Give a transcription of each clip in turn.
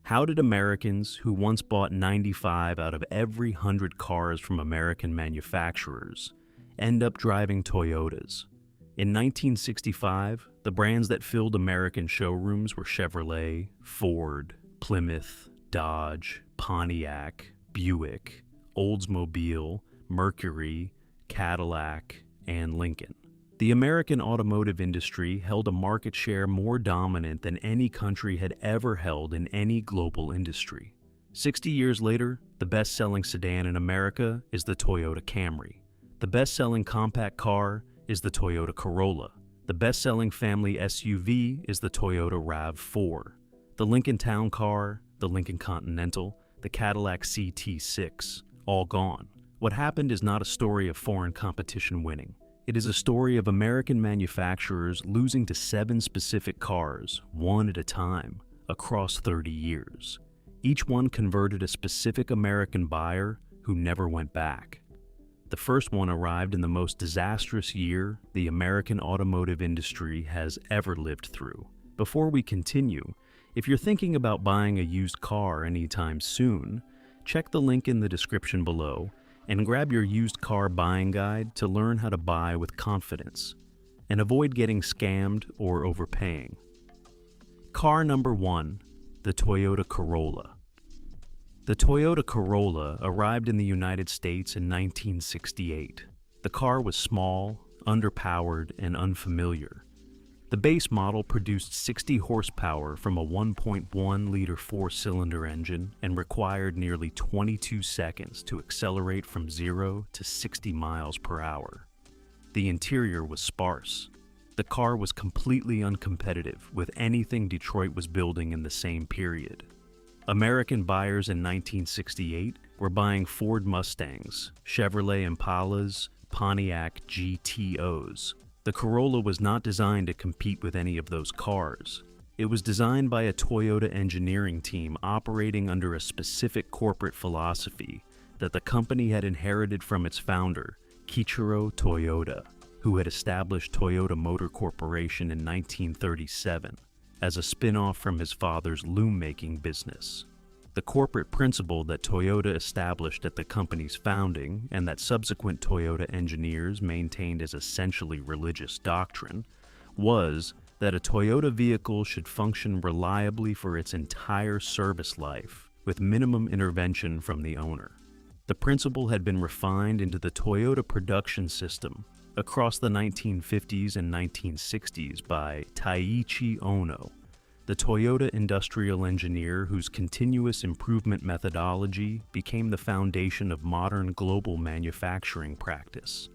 How did Americans who once bought 95 out of every 100 cars from American manufacturers end up driving Toyotas? In 1965, the brands that filled American showrooms were Chevrolet, Ford, Plymouth, Dodge, Pontiac, Buick, Oldsmobile, Mercury, Cadillac, and Lincoln. The American automotive industry held a market share more dominant than any country had ever held in any global industry. 60 years later, the best-selling sedan in America is the Toyota Camry. The best-selling compact car is the Toyota Corolla. The best-selling family SUV is the Toyota RAV4. The Lincoln Town Car, the Lincoln Continental, the Cadillac CT6, all gone. What happened is not a story of foreign competition winning. It is a story of American manufacturers losing to 7 specific cars, one at a time, across 30 years. Each one converted a specific American buyer who never went back. The first one arrived in the most disastrous year the American automotive industry has ever lived through. Before we continue, if you're thinking about buying a used car anytime soon, check the link in the description below and grab your used car buying guide to learn how to buy with confidence and avoid getting scammed or overpaying. Car number 1, the Toyota Corolla. The Toyota Corolla arrived in the United States in 1968. The car was small, underpowered, and unfamiliar. The base model produced 60 horsepower from a 1.1-liter four-cylinder engine and required nearly 22 seconds to accelerate from 0 to 60 miles per hour. The interior was sparse. The car was completely uncompetitive with anything Detroit was building in the same period. American buyers in 1968 were buying Ford Mustangs, Chevrolet Impalas, Pontiac GTOs. The Corolla was not designed to compete with any of those cars. It was designed by a Toyota engineering team operating under a specific corporate philosophy that the company had inherited from its founder, Kiichiro Toyota, who had established Toyota Motor Corporation in 1937 as a spin-off from his father's loom-making business. The corporate principle that Toyota established at the company's founding and that subsequent Toyota engineers maintained as essentially religious doctrine was that a Toyota vehicle should function reliably for its entire service life with minimum intervention from the owner. The principle had been refined into the Toyota production system across the 1950s and 1960s by Taiichi Ohno, the Toyota industrial engineer whose continuous improvement methodology became the foundation of modern global manufacturing practice.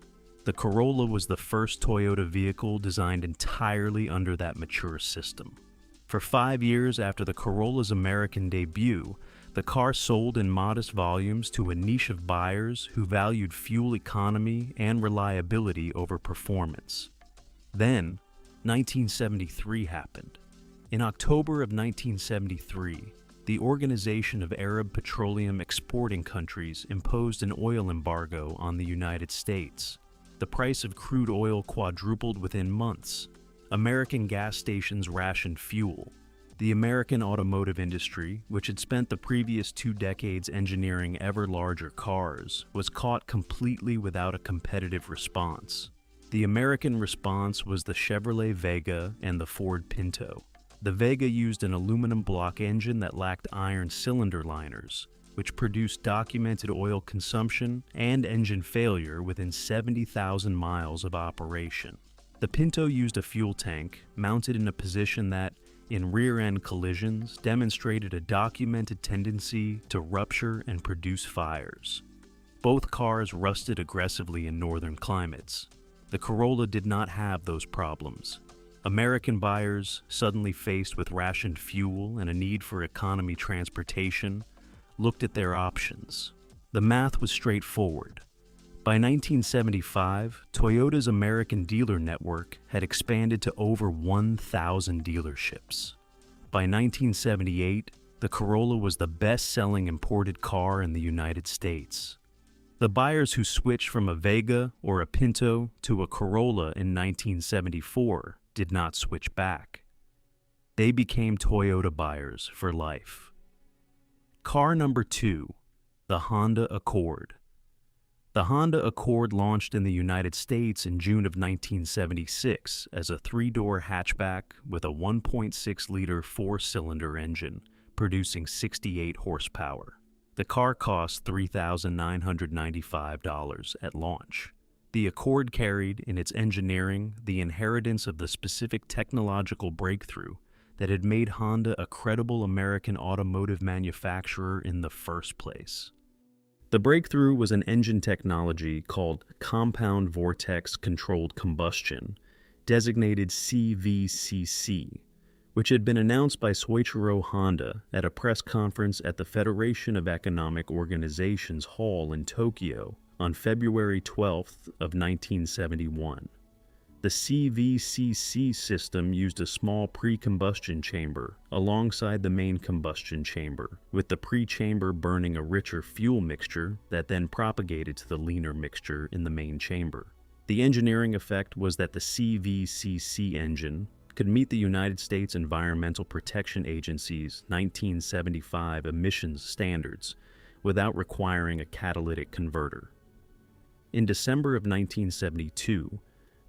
The Corolla was the first Toyota vehicle designed entirely under that mature system. For 5 years after the Corolla's American debut, the car sold in modest volumes to a niche of buyers who valued fuel economy and reliability over performance. Then, 1973 happened. In October of 1973, the Organization of Arab Petroleum Exporting Countries imposed an oil embargo on the United States. The price of crude oil quadrupled within months. American gas stations rationed fuel. The American automotive industry, which had spent the previous 2 decades engineering ever larger cars, was caught completely without a competitive response. The American response was the Chevrolet Vega and the Ford Pinto. The Vega used an aluminum block engine that lacked iron cylinder liners, which produced documented oil consumption and engine failure within 70,000 miles of operation. The Pinto used a fuel tank mounted in a position that, in rear-end collisions, demonstrated a documented tendency to rupture and produce fires. Both cars rusted aggressively in northern climates. The Corolla did not have those problems. American buyers, suddenly faced with rationed fuel and a need for economy transportation, looked at their options. The math was straightforward. By 1975, Toyota's American dealer network had expanded to over 1,000 dealerships. By 1978, the Corolla was the best-selling imported car in the United States. The buyers who switched from a Vega or a Pinto to a Corolla in 1974 did not switch back. They became Toyota buyers for life. Car number 2, the Honda Accord. The Honda Accord launched in the United States in June of 1976 as a three-door hatchback with a 1.6-liter four-cylinder engine, producing 68 horsepower. The car cost $3,995 at launch. The Accord carried in its engineering the inheritance of the specific technological breakthrough that had made Honda a credible American automotive manufacturer in the first place. The breakthrough was an engine technology called compound vortex controlled combustion, designated CVCC, which had been announced by Soichiro Honda at a press conference at the Federation of Economic Organizations Hall in Tokyo on February 12th of 1971. The CVCC system used a small pre-combustion chamber alongside the main combustion chamber, with the pre-chamber burning a richer fuel mixture that then propagated to the leaner mixture in the main chamber. The engineering effect was that the CVCC engine could meet the United States Environmental Protection Agency's 1975 emissions standards without requiring a catalytic converter. In December of 1972,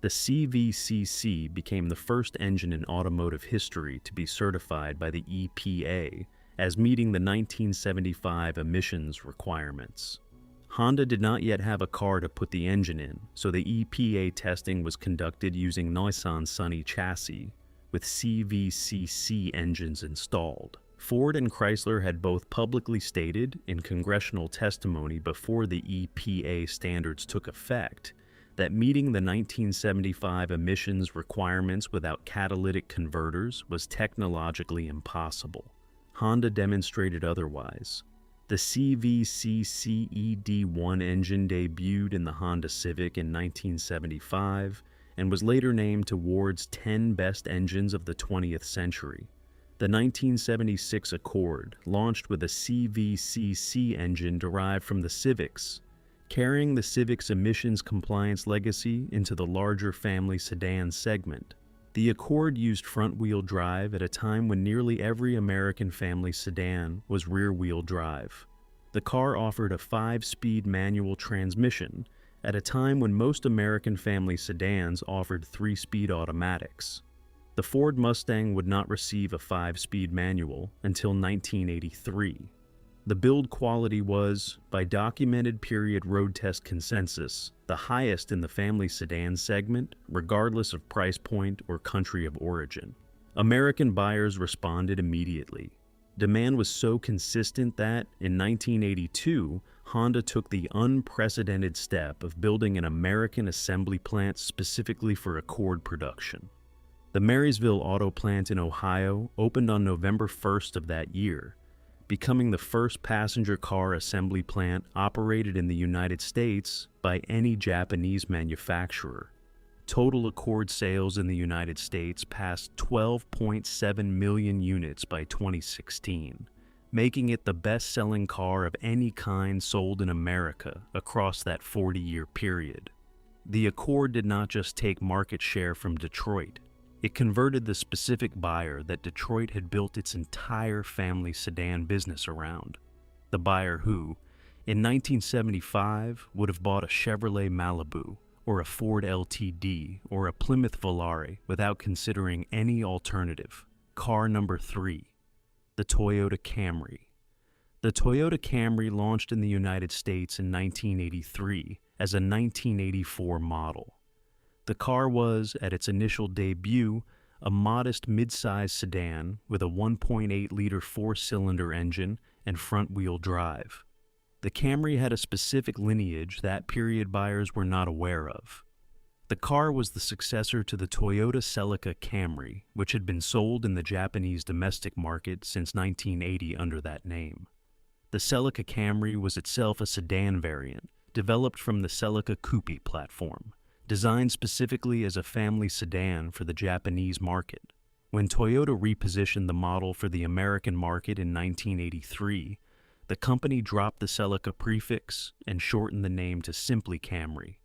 the CVCC became the first engine in automotive history to be certified by the EPA as meeting the 1975 emissions requirements. Honda did not yet have a car to put the engine in, so the EPA testing was conducted using Nissan Sunny chassis with CVCC engines installed. Ford and Chrysler had both publicly stated in congressional testimony before the EPA standards took effect that meeting the 1975 emissions requirements without catalytic converters was technologically impossible. Honda demonstrated otherwise. The CVCC-ED1 engine debuted in the Honda Civic in 1975 and was later named to Ward's 10 best engines of the 20th century. The 1976 Accord launched with a CVCC engine derived from the Civics, carrying the Civic's emissions compliance legacy into the larger family sedan segment. The Accord used front-wheel drive at a time when nearly every American family sedan was rear-wheel drive. The car offered a 5-speed manual transmission at a time when most American family sedans offered 3-speed automatics. The Ford Mustang would not receive a 5-speed manual until 1983. The build quality was, by documented period road test consensus, the highest in the family sedan segment, regardless of price point or country of origin. American buyers responded immediately. Demand was so consistent that, in 1982, Honda took the unprecedented step of building an American assembly plant specifically for Accord production. The Marysville Auto Plant in Ohio opened on November 1st of that year, becoming the first passenger car assembly plant operated in the United States by any Japanese manufacturer. Total Accord sales in the United States passed 12.7 million units by 2016, making it the best-selling car of any kind sold in America across that 40-year period. The Accord did not just take market share from Detroit. It converted the specific buyer that Detroit had built its entire family sedan business around. The buyer who, in 1975, would have bought a Chevrolet Malibu, or a Ford LTD, or a Plymouth Volare without considering any alternative. Car number 3, the Toyota Camry. The Toyota Camry launched in the United States in 1983 as a 1984 model. The car was, at its initial debut, a modest mid-size sedan with a 1.8-liter four-cylinder engine and front-wheel drive. The Camry had a specific lineage that period buyers were not aware of. The car was the successor to the Toyota Celica Camry, which had been sold in the Japanese domestic market since 1980 under that name. The Celica Camry was itself a sedan variant, developed from the Celica Coupe platform, designed specifically as a family sedan for the Japanese market. When Toyota repositioned the model for the American market in 1983, the company dropped the Celica prefix and shortened the name to simply Camry.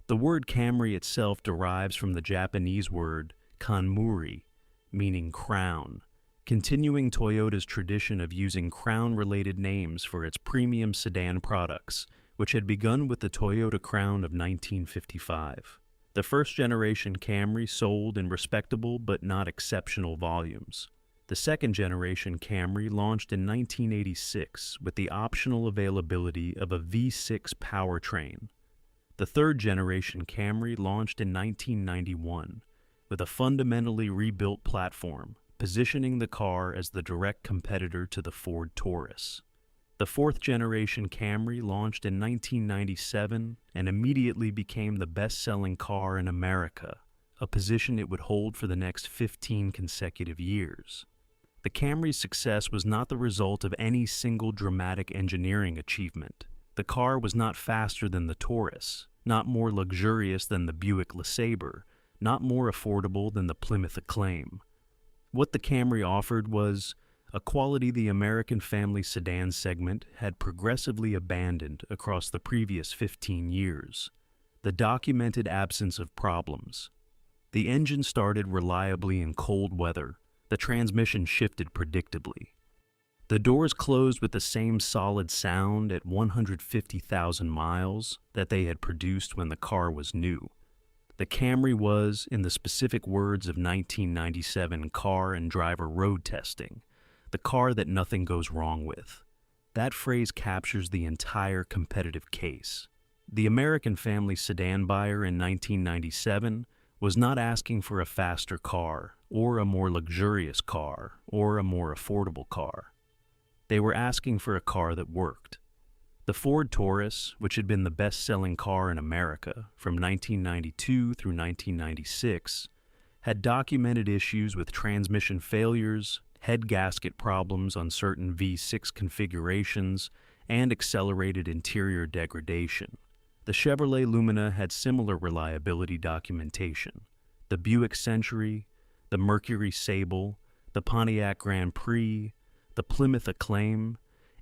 The word Camry itself derives from the Japanese word kanmuri, meaning crown, continuing Toyota's tradition of using Crown-related names for its premium sedan products, which had begun with the Toyota Crown of 1955. The first-generation Camry sold in respectable but not exceptional volumes. The second-generation Camry launched in 1986 with the optional availability of a V6 powertrain. The third-generation Camry launched in 1991 with a fundamentally rebuilt platform, positioning the car as the direct competitor to the Ford Taurus. The fourth-generation Camry launched in 1997 and immediately became the best-selling car in America, a position it would hold for the next 15 consecutive years. The Camry's success was not the result of any single dramatic engineering achievement. The car was not faster than the Taurus, not more luxurious than the Buick LeSabre, not more affordable than the Plymouth Acclaim. What the Camry offered was a quality the American family sedan segment had progressively abandoned across the previous 15 years: the documented absence of problems. The engine started reliably in cold weather. The transmission shifted predictably. The doors closed with the same solid sound at 150,000 miles that they had produced when the car was new. The Camry was, in the specific words of 1997 car and driver road testing, the car that nothing goes wrong with. That phrase captures the entire competitive case. The American family sedan buyer in 1997 was not asking for a faster car, or a more luxurious car, or a more affordable car. They were asking for a car that worked. The Ford Taurus, which had been the best-selling car in America from 1992 through 1996, had documented issues with transmission failures, head gasket problems on certain V6 configurations, and accelerated interior degradation. The Chevrolet Lumina had similar reliability documentation. The Buick Century, the Mercury Sable, the Pontiac Grand Prix, the Plymouth Acclaim,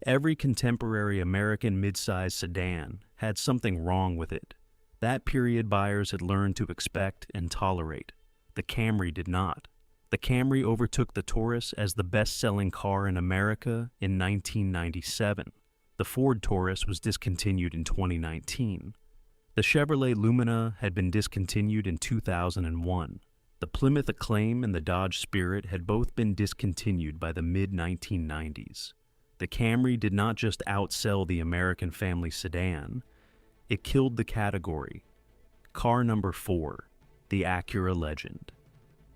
every contemporary American midsize sedan had something wrong with it. That period buyers had learned to expect and tolerate. The Camry did not. The Camry overtook the Taurus as the best-selling car in America in 1997. The Ford Taurus was discontinued in 2019. The Chevrolet Lumina had been discontinued in 2001. The Plymouth Acclaim and the Dodge Spirit had both been discontinued by the mid-1990s. The Camry did not just outsell the American family sedan, it killed the category. Car number 4, the Acura Legend.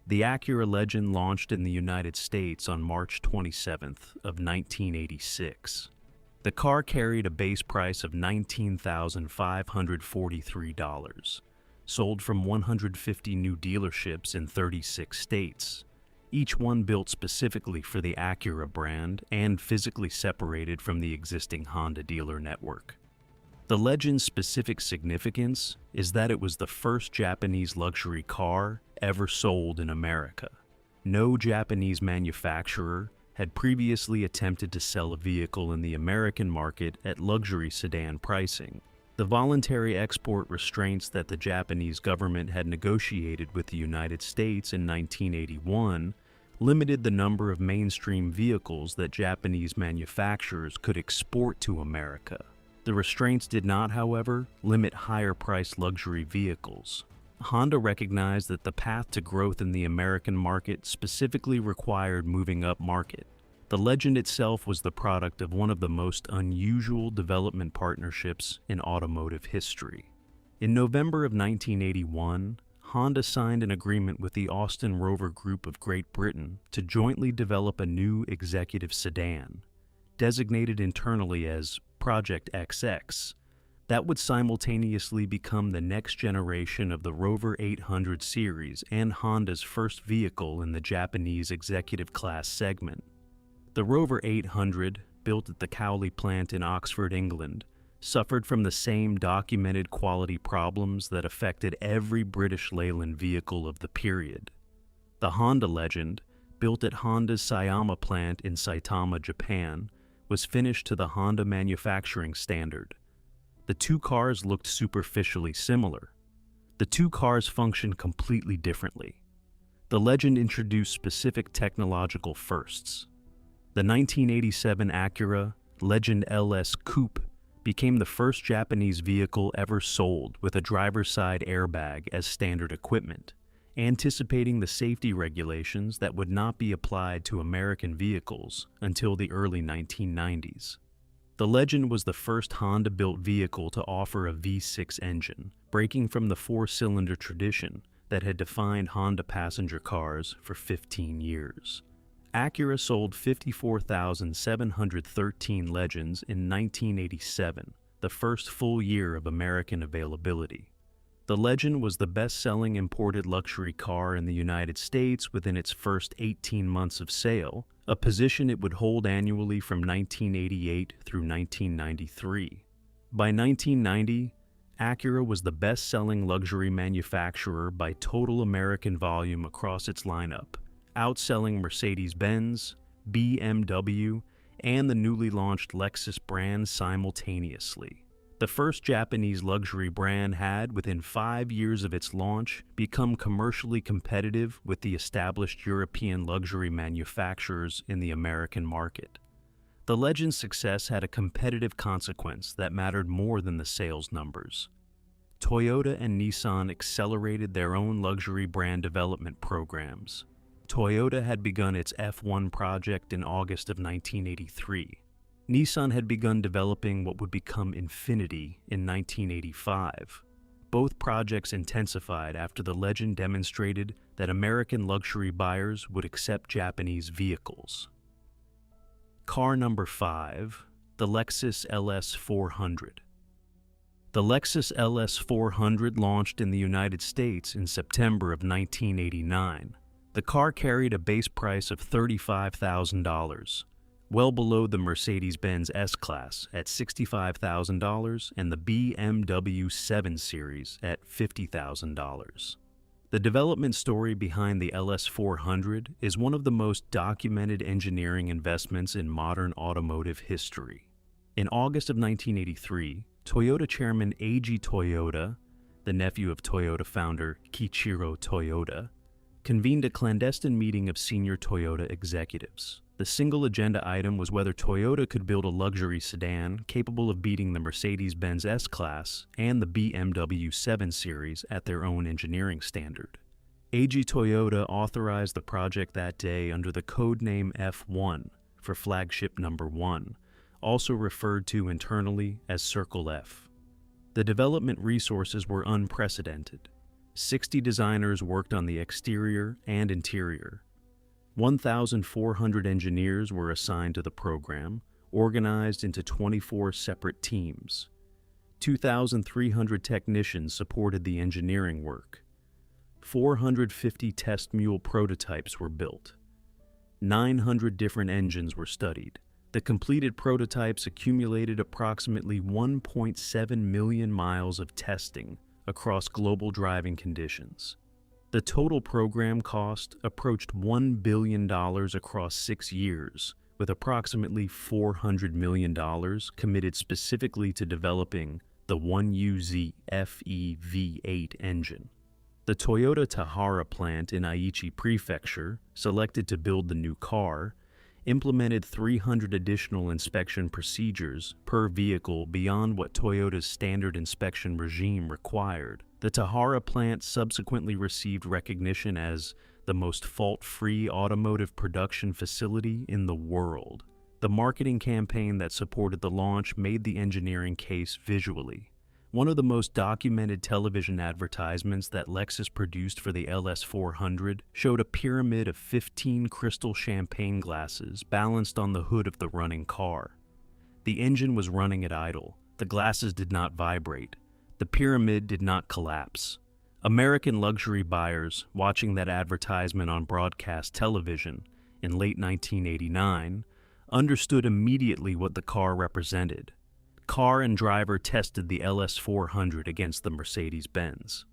The Acura Legend launched in the United States on March 27th of 1986. The car carried a base price of $19,543, sold from 150 new dealerships in 36 states, each one built specifically for the Acura brand and physically separated from the existing Honda dealer network. The Legend's specific significance is that it was the first Japanese luxury car ever sold in America. No Japanese manufacturer had previously attempted to sell a vehicle in the American market at luxury sedan pricing. The voluntary export restraints that the Japanese government had negotiated with the United States in 1981 limited the number of mainstream vehicles that Japanese manufacturers could export to America. The restraints did not, however, limit higher-priced luxury vehicles. Honda recognized that the path to growth in the American market specifically required moving up market. The Legend itself was the product of one of the most unusual development partnerships in automotive history. In November of 1981, Honda signed an agreement with the Austin Rover Group of Great Britain to jointly develop a new executive sedan, designated internally as Project XX, that would simultaneously become the next generation of the Rover 800 series and Honda's first vehicle in the Japanese executive class segment. The Rover 800, built at the Cowley plant in Oxford, England, suffered from the same documented quality problems that affected every British Leyland vehicle of the period. The Honda Legend, built at Honda's Sayama plant in Saitama, Japan, was finished to the Honda manufacturing standard. The two cars looked superficially similar. The two cars functioned completely differently. The Legend introduced specific technological firsts. The 1987 Acura Legend LS Coupe became the first Japanese vehicle ever sold with a driver's side airbag as standard equipment, anticipating the safety regulations that would not be applied to American vehicles until the early 1990s. The Legend was the first Honda-built vehicle to offer a V6 engine, breaking from the four-cylinder tradition that had defined Honda passenger cars for 15 years. Acura sold 54,713 Legends in 1987, the first full year of American availability. The Legend was the best-selling imported luxury car in the United States within its first 18 months of sale, a position it would hold annually from 1988 through 1993. By 1990, Acura was the best-selling luxury manufacturer by total American volume across its lineup, outselling Mercedes-Benz, BMW, and the newly launched Lexus brand simultaneously. The first Japanese luxury brand had, within 5 years of its launch, become commercially competitive with the established European luxury manufacturers in the American market. The Legend's success had a competitive consequence that mattered more than the sales numbers. Toyota and Nissan accelerated their own luxury brand development programs. Toyota had begun its F1 project in August of 1983. Nissan had begun developing what would become Infiniti in 1985. Both projects intensified after the Legend demonstrated that American luxury buyers would accept Japanese vehicles. Car number 5, the Lexus LS 400. The Lexus LS 400 launched in the United States in September of 1989. The car carried a base price of $35,000, well below the Mercedes-Benz S-Class at $65,000 and the BMW 7 Series at $50,000. The development story behind the LS 400 is one of the most documented engineering investments in modern automotive history. In August of 1983, Toyota chairman Eiji Toyota, the nephew of Toyota founder Kiichiro Toyota, convened a clandestine meeting of senior Toyota executives. The single agenda item was whether Toyota could build a luxury sedan capable of beating the Mercedes-Benz S-Class and the BMW 7 Series at their own engineering standard. Eiji Toyota authorized the project that day under the code name F1 for flagship number 1, also referred to internally as Circle F. The development resources were unprecedented. 60 designers worked on the exterior and interior. 1,400 engineers were assigned to the program, organized into 24 separate teams. 2,300 technicians supported the engineering work. 450 test mule prototypes were built. 900 different engines were studied. The completed prototypes accumulated approximately 1.7 million miles of testing across global driving conditions. The total program cost approached $1 billion across 6 years, with approximately $400 million committed specifically to developing the 1UZ FE V8 engine. The Toyota Tahara plant in Aichi Prefecture, selected to build the new car, implemented 300 additional inspection procedures per vehicle beyond what Toyota's standard inspection regime required. The Tahara plant subsequently received recognition as the most fault-free automotive production facility in the world. The marketing campaign that supported the launch made the engineering case visually. One of the most documented television advertisements that Lexus produced for the LS 400 showed a pyramid of 15 crystal champagne glasses balanced on the hood of the running car. The engine was running at idle. The glasses did not vibrate. The pyramid did not collapse. American luxury buyers, watching that advertisement on broadcast television in late 1989, understood immediately what the car represented. Car and driver tested the LS 400 against the Mercedes-Benz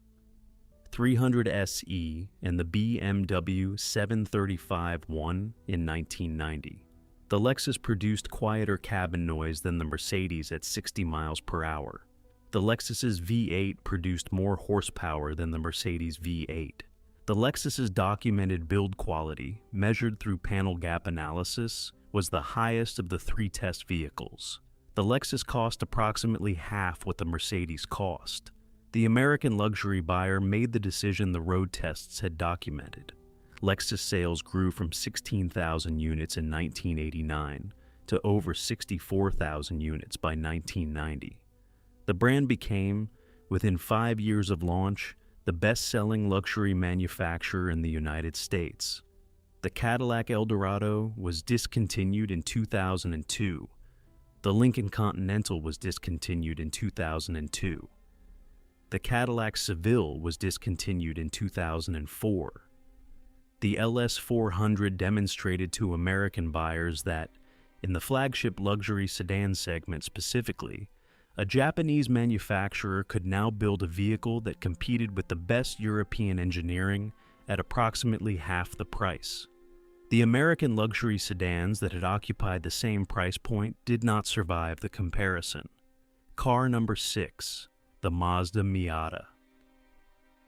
300 SE and the BMW 735 won in 1990. The Lexus produced quieter cabin noise than the Mercedes at 60 miles per hour. The Lexus's V8 produced more horsepower than the Mercedes V8. The Lexus's documented build quality, measured through panel gap analysis, was the highest of the three test vehicles. The Lexus cost approximately half what the Mercedes cost. The American luxury buyer made the decision the road tests had documented. Lexus sales grew from 16,000 units in 1989 to over 64,000 units by 1990. The brand became, within 5 years of launch, the best-selling luxury manufacturer in the United States. The Cadillac Eldorado was discontinued in 2002. The Lincoln Continental was discontinued in 2002. The Cadillac Seville was discontinued in 2004. The LS 400 demonstrated to American buyers that, in the flagship luxury sedan segment specifically, a Japanese manufacturer could now build a vehicle that competed with the best European engineering at approximately half the price. The American luxury sedans that had occupied the same price point did not survive the comparison. Car number 6, the Mazda Miata.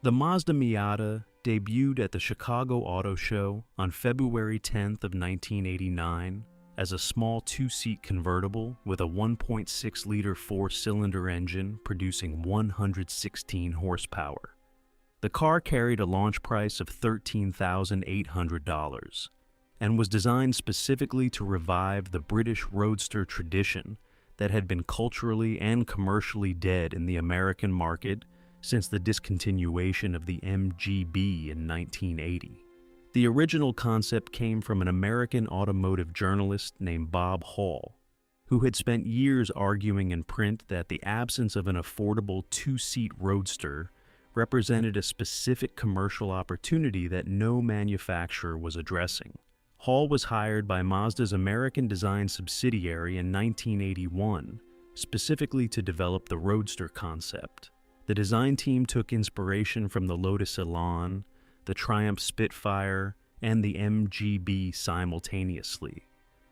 The Mazda Miata debuted at the Chicago Auto Show on February 10th of 1989 as a small two-seat convertible with a 1.6-liter four-cylinder engine producing 116 horsepower. The car carried a launch price of $13,800 and was designed specifically to revive the British roadster tradition that had been culturally and commercially dead in the American market since the discontinuation of the MGB in 1980. The original concept came from an American automotive journalist named Bob Hall, who had spent years arguing in print that the absence of an affordable two-seat roadster represented a specific commercial opportunity that no manufacturer was addressing. Hall was hired by Mazda's American design subsidiary in 1981, specifically to develop the roadster concept. The design team took inspiration from the Lotus Elan, the Triumph Spitfire, and the MGB simultaneously,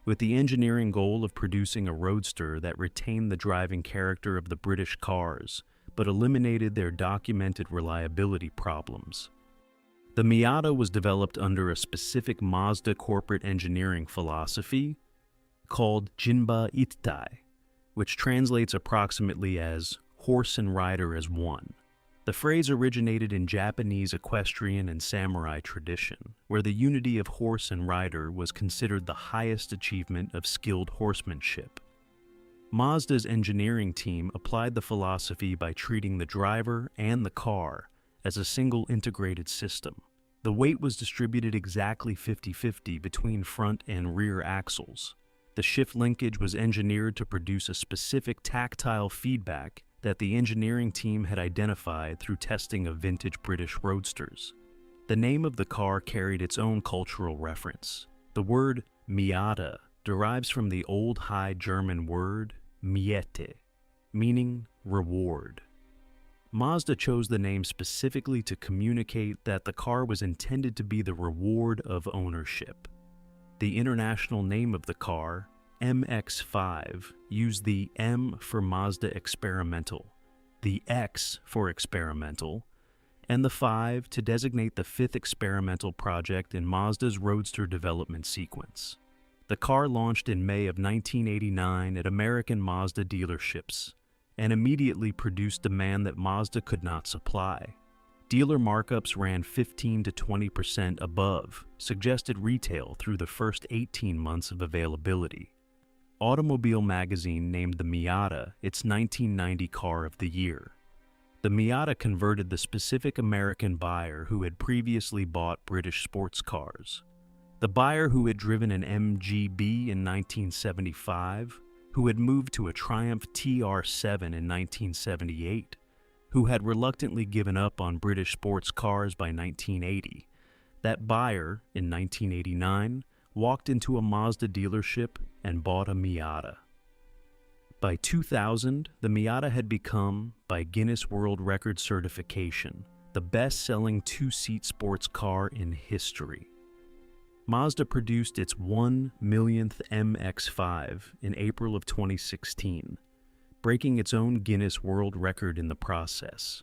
with the engineering goal of producing a roadster that retained the driving character of the British cars, but eliminated their documented reliability problems. The Miata was developed under a specific Mazda corporate engineering philosophy called Jinba Ittai, which translates approximately as horse and rider as one. The phrase originated in Japanese equestrian and samurai tradition, where the unity of horse and rider was considered the highest achievement of skilled horsemanship. Mazda's engineering team applied the philosophy by treating the driver and the car as a single integrated system. The weight was distributed exactly 50-50 between front and rear axles. The shift linkage was engineered to produce a specific tactile feedback that the engineering team had identified through testing of vintage British roadsters. The name of the car carried its own cultural reference. The word Miata derives from the Old High German word Miete, meaning reward. Mazda chose the name specifically to communicate that the car was intended to be the reward of ownership. The international name of the car, MX-5, used the M for Mazda Experimental, the X for Experimental, and the 5 to designate the 5th experimental project in Mazda's roadster development sequence. The car launched in May of 1989 at American Mazda dealerships and immediately produced demand that Mazda could not supply. Dealer markups ran 15 to 20% above suggested retail through the first 18 months of availability. Automobile Magazine named the Miata its 1990 Car of the Year. The Miata converted the specific American buyer who had previously bought British sports cars. The buyer who had driven an MGB in 1975, who had moved to a Triumph TR7 in 1978, who had reluctantly given up on British sports cars by 1980. That buyer, in 1989, walked into a Mazda dealership and bought a Miata. By 2000, the Miata had become, by Guinness World Record certification, the best-selling two-seat sports car in history. Mazda produced its 1 millionth MX-5 in April of 2016, breaking its own Guinness World Record in the process.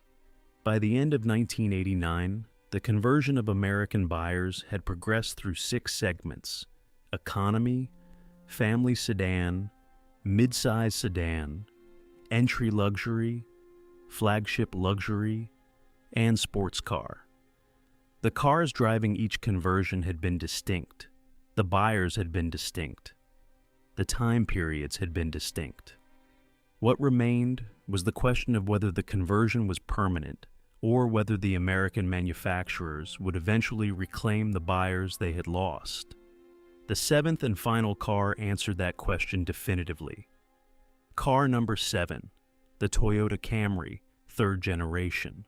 By the end of 1989, the conversion of American buyers had progressed through 6 segments: economy, family sedan, mid-size sedan, entry luxury, flagship luxury, and sports car. The cars driving each conversion had been distinct. The buyers had been distinct. The time periods had been distinct. What remained was the question of whether the conversion was permanent or whether the American manufacturers would eventually reclaim the buyers they had lost. The 7th and final car answered that question definitively. Car number 7, the Toyota Camry, 3rd generation.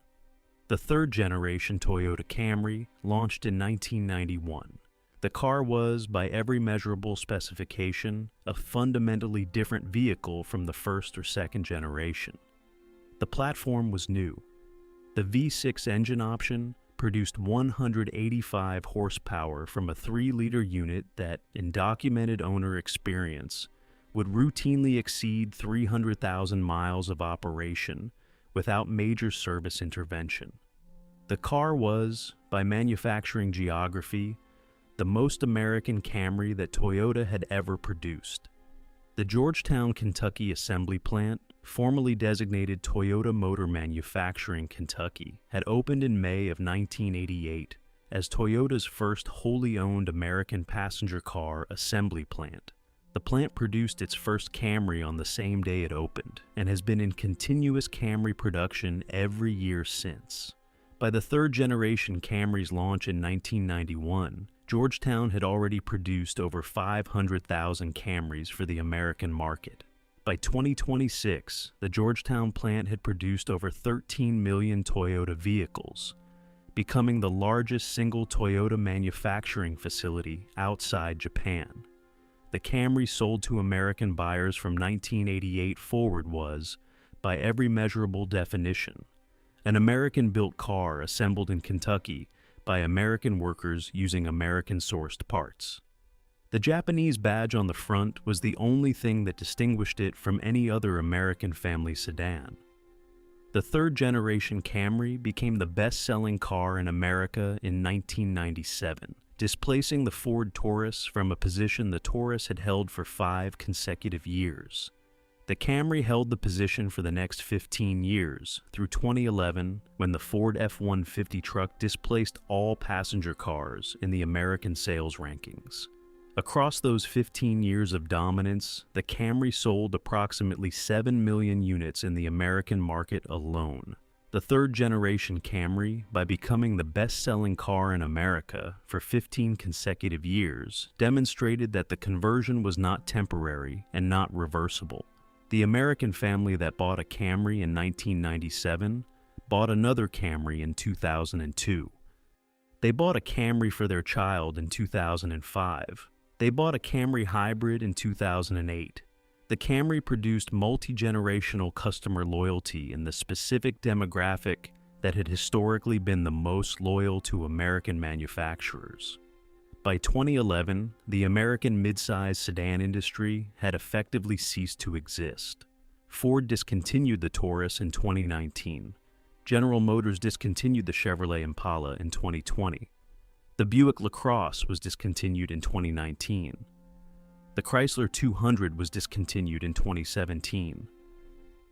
The 3rd generation Toyota Camry launched in 1991. The car was, by every measurable specification, a fundamentally different vehicle from the 1st or 2nd generation. The platform was new. The V6 engine option produced 185 horsepower from a 3-liter unit that, in documented owner experience, would routinely exceed 300,000 miles of operation without major service intervention. The car was, by manufacturing geography, the most American Camry that Toyota had ever produced. The Georgetown, Kentucky assembly plant, formerly designated Toyota Motor Manufacturing Kentucky, had opened in May of 1988 as Toyota's first wholly owned American passenger car assembly plant. The plant produced its first Camry on the same day it opened and has been in continuous Camry production every year since. By the 3rd generation Camry's launch in 1991, Georgetown had already produced over 500,000 Camrys for the American market. By 2026, the Georgetown plant had produced over 13 million Toyota vehicles, becoming the largest single Toyota manufacturing facility outside Japan. The Camry sold to American buyers from 1988 forward was, by every measurable definition, an American-built car assembled in Kentucky by American workers using American-sourced parts. The Japanese badge on the front was the only thing that distinguished it from any other American family sedan. The 3rd generation Camry became the best-selling car in America in 1997, displacing the Ford Taurus from a position the Taurus had held for 5 consecutive years. The Camry held the position for the next 15 years, through 2011, when the Ford F-150 truck displaced all passenger cars in the American sales rankings. Across those 15 years of dominance, the Camry sold approximately 7 million units in the American market alone. The 3rd generation Camry, by becoming the best-selling car in America for 15 consecutive years, demonstrated that the conversion was not temporary and not reversible. The American family that bought a Camry in 1997 bought another Camry in 2002. They bought a Camry for their child in 2005. They bought a Camry hybrid in 2008. The Camry produced multi-generational customer loyalty in the specific demographic that had historically been the most loyal to American manufacturers. By 2011, the American midsize sedan industry had effectively ceased to exist. Ford discontinued the Taurus in 2019. General Motors discontinued the Chevrolet Impala in 2020. The Buick LaCrosse was discontinued in 2019. The Chrysler 200 was discontinued in 2017.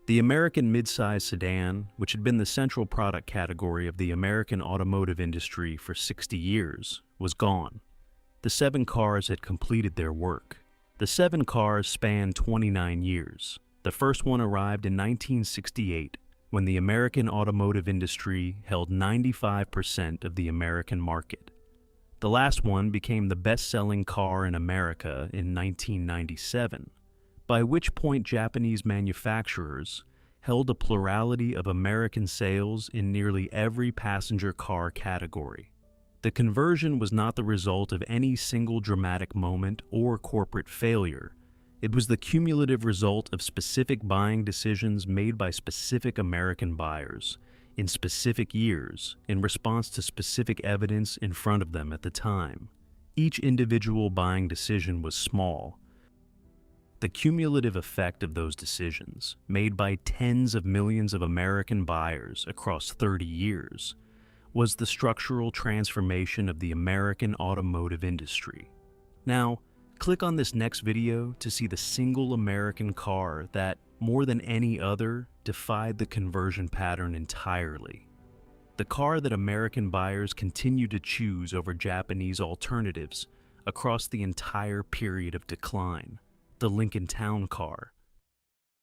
The American midsize sedan, which had been the central product category of the American automotive industry for 60 years, was gone. The 7 cars had completed their work. The 7 cars spanned 29 years. The first one arrived in 1968, when the American automotive industry held 95% of the American market. The last one became the best-selling car in America in 1997, by which point Japanese manufacturers held a plurality of American sales in nearly every passenger car category. The conversion was not the result of any single dramatic moment or corporate failure. It was the cumulative result of specific buying decisions made by specific American buyers in specific years in response to specific evidence in front of them at the time. Each individual buying decision was small. The cumulative effect of those decisions, made by tens of millions of American buyers across 30 years, was the structural transformation of the American automotive industry. Now, click on this next video to see the single American car that, more than any other, defied the conversion pattern entirely. The car that American buyers continue to choose over Japanese alternatives across the entire period of decline, the Lincoln Town Car,